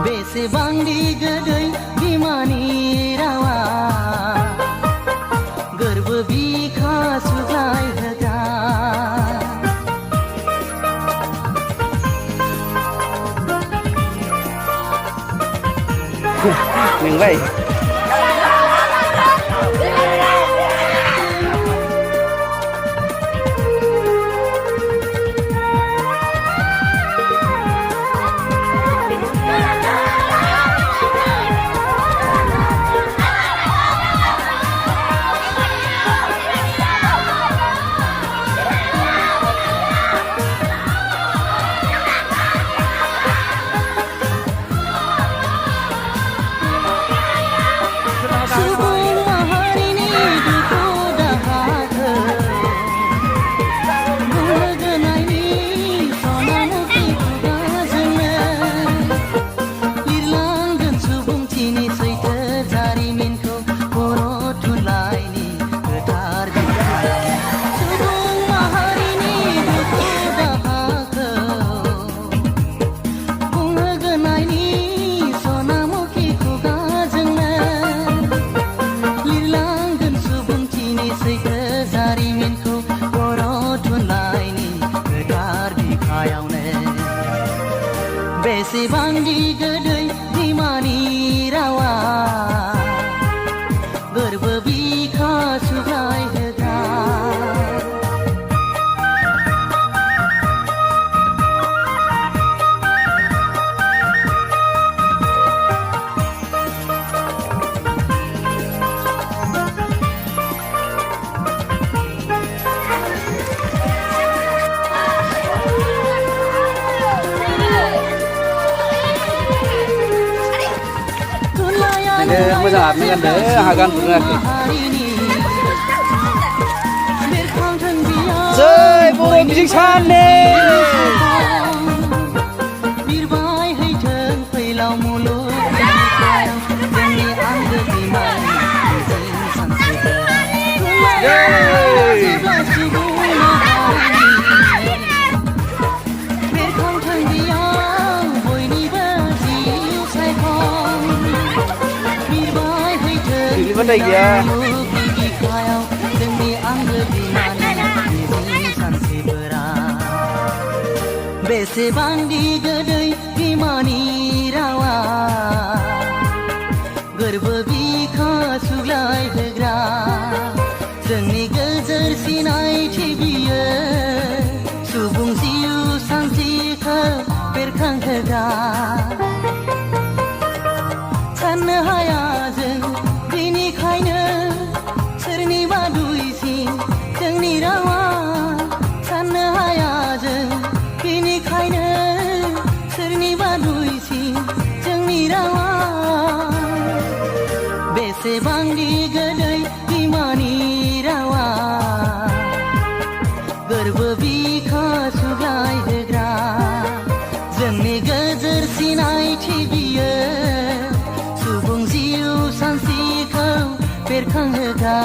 बेसेबांदि गोदै बिमानि रावा गोरबो बिखा सुग्लाय होगा मेंबाय बेसेबांदि गोदै बिमानि रावा गोरबो बिखा सुग्लाय होगा मोजां हाबनो गानदो आंहा गाननो रोङाखै जै बर' मिजिं साननि बिरबाय हैथों फैलाव मुलुग जोंनि आंगो बिमानि मिजिं सानस्रिफोरा बेरखांथों बेयाव बयनिबो जिउ सायखं बाथाय गैया जोंनि आंगो बिमानि मिजिं सानस्रिफोरा बेसेबांदि गोदै बिमानि रावा गोरबो बिखा सुग्लाय होग्रा जोंनि गोजोर सिनायथि बियो सुबुं जिउ सानस्रिखौ बेरखांहोग्रा साननो हाया जों बेनिखायनो सोरनिबा दुइसिन जोंनि रावा साननो हाया जों बेनिखायनो सोरनिबा दुइसिन जोंनि रावा बेसेबांदि गोदै बिमानि रावा गोरबो बिखा सुग्लाय होग्रा जोंनि गोजोर सिनायथि बियो सुबुं जिउ सानस्रिखौ बेरखांहोगा